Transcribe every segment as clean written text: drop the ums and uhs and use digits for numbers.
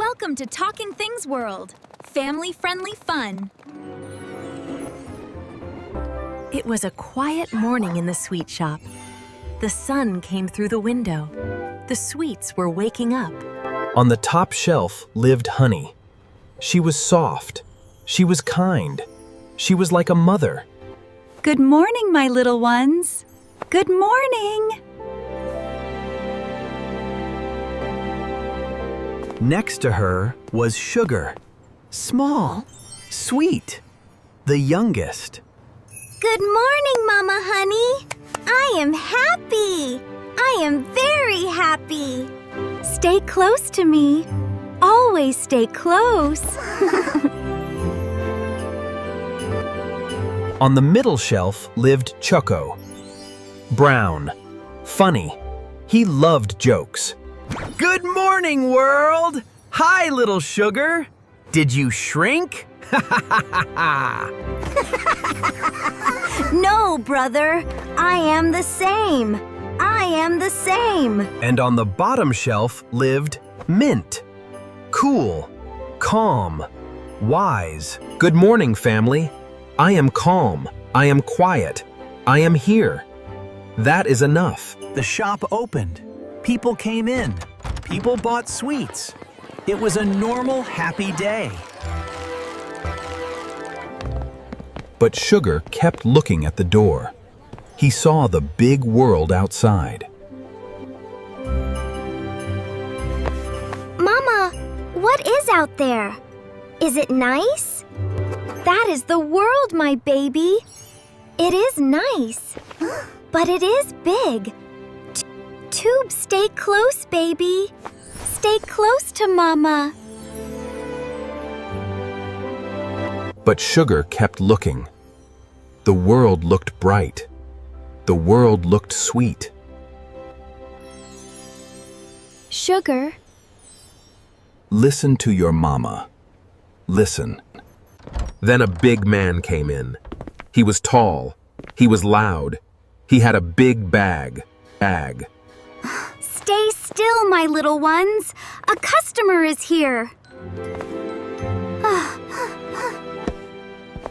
Welcome to Talking Things World, family-friendly fun. It was a quiet morning in the sweet shop. The sun came through the window. The sweets were waking up. On the top shelf lived Honey. She was soft. She was kind. She was like a mother. Good morning, my little ones. Good morning. Next to her was Sugar. Small, sweet, the youngest. Good morning, Mama Honey. I am happy. I am very happy. Stay close to me. Always stay close. On the middle shelf lived Choco. Brown, funny. He loved jokes. Good morning, world! Hi, little Sugar. Did you shrink? No, brother. I am the same. I am the same. And on the bottom shelf lived Mint. Cool, calm, wise. Good morning, family. I am calm. I am quiet. I am here. That is enough. The shop opened. People came in. People bought sweets. It was a normal, happy day. But Sugar kept looking at the door. He saw the big world outside. Mama, what is out there? Is it nice? That is the world, my baby. It is nice, but it is big. Tube, stay close, baby. Stay close to Mama. But Sugar kept looking. The world looked bright. The world looked sweet. Sugar. Listen to your mama. Listen. Then a big man came in. He was tall. He was loud. He had a big bag. Stay still, my little ones. A customer is here.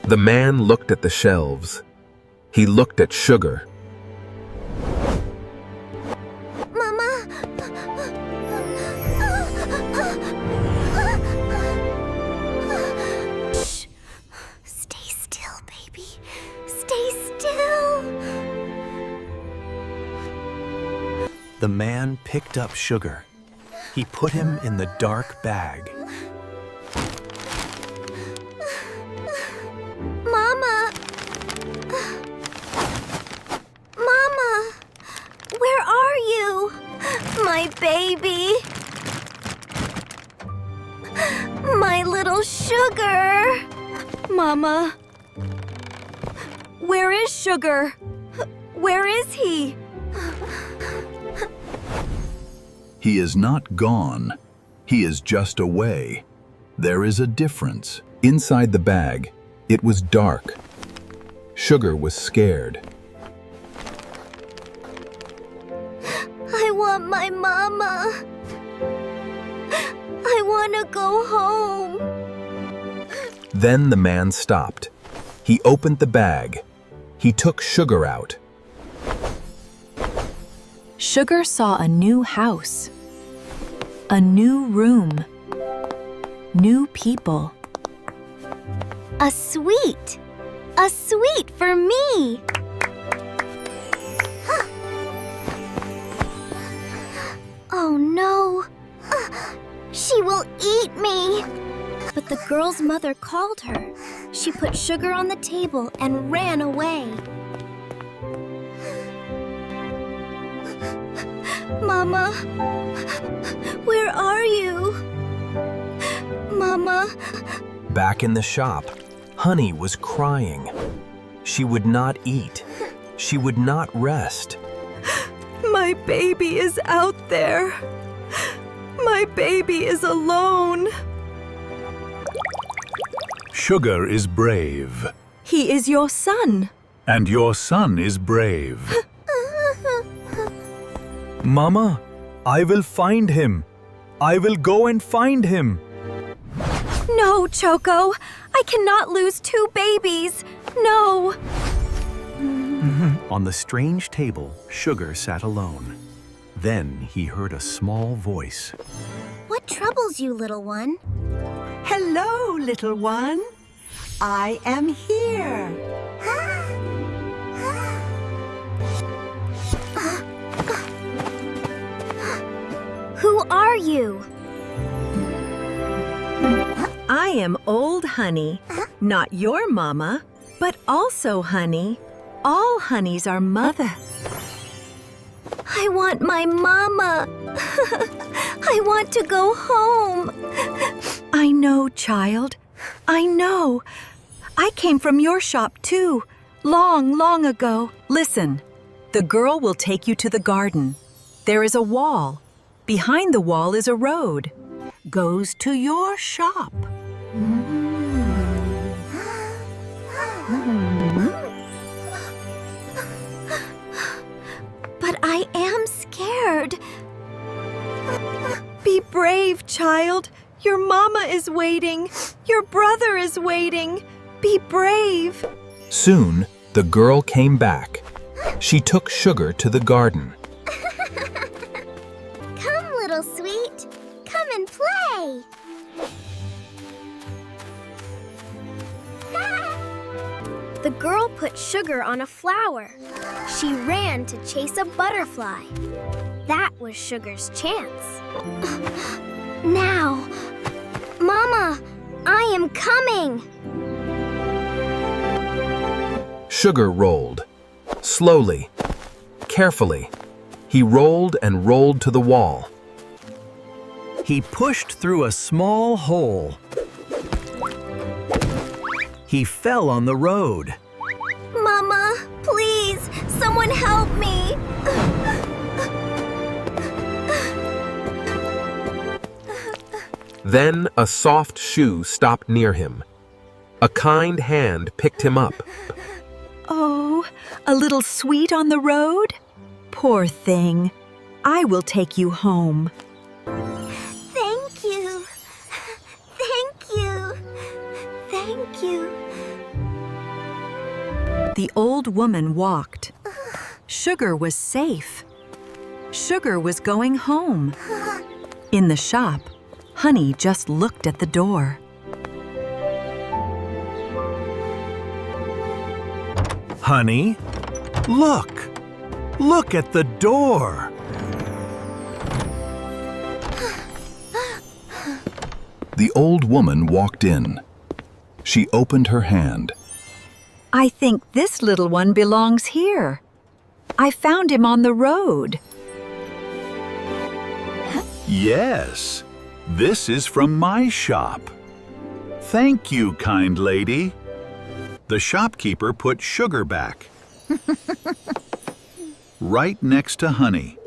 The man looked at the shelves. He looked at Sugar. Mama. Shh. Stay still, baby. Stay still. The man picked up Sugar. He put him in the dark bag. Mama. Mama. Where are you? My baby. My little Sugar. Mama. Where is Sugar? Where is he? He is not gone. He is just away. There is a difference. Inside the bag, it was dark. Sugar was scared. I want my mama. I want to go home. Then the man stopped. He opened the bag. He took Sugar out. Sugar saw a new house, a new room, new people. A sweet for me. Oh no, she will eat me. But the girl's mother called her. She put Sugar on the table and ran away. Mama, where are you? Mama. Back in the shop, Honey was crying. She would not eat. She would not rest. My baby is out there. My baby is alone. Sugar is brave, He is your son. and your son is brave. Mama, I will find him. I will go and find him. No, Choco. I cannot lose 2 babies. No. On the strange table, Sugar sat alone. Then he heard a small voice. What troubles you, little one? Hello, little one. I am here. Who are you? I am Old Honey, not your mama, but also Honey. All honeys are mother. I want my mama. I want to go home. I know, child. I know. I came from your shop too, long ago. Listen, the girl will take you to the garden. There is a wall. Behind the wall is a road. Goes to your shop. But I am scared. Be brave, child. Your mama is waiting. Your brother is waiting. Be brave. Soon, the girl came back. She took Sugar to the garden. Come, little sweet. Come and play. The girl put Sugar on a flower. She ran to chase a butterfly. That was Sugar's chance. Now, Mama, I am coming. Sugar rolled. Slowly, carefully, he rolled and rolled to the wall. He pushed through a small hole. He fell on the road. Mama, please, someone help me. Then a soft shoe stopped near him. A kind hand picked him up. Oh, a little sweet on the road? Poor thing. I will take you home. Thank you. Thank you. Thank you. The old woman walked. Sugar was safe. Sugar was going home. In the shop, Honey just looked at the door. Honey, look! Look at the door! The old woman walked in. She opened her hand. I think this little one belongs here. I found him on the road. Yes, this is from my shop. Thank you, kind lady. The shopkeeper put Sugar back. Right next to Honey.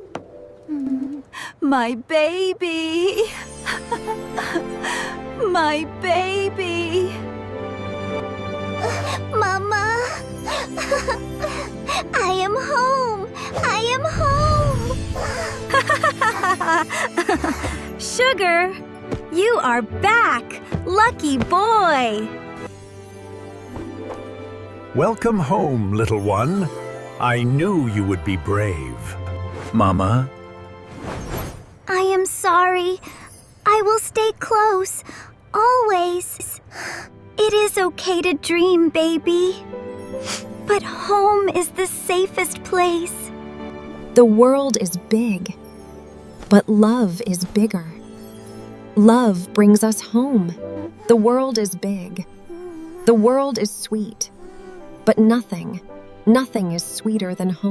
My baby. My baby. Mama, I am home. I am home. Sugar, you are back. Lucky boy. Welcome home, little one. I knew you would be brave. Mama, I am sorry. I will stay close. Always. It is okay to dream, baby. But home is the safest place. The world is big, but love is bigger. Love brings us home. The world is big. The world is sweet, but nothing is sweeter than home.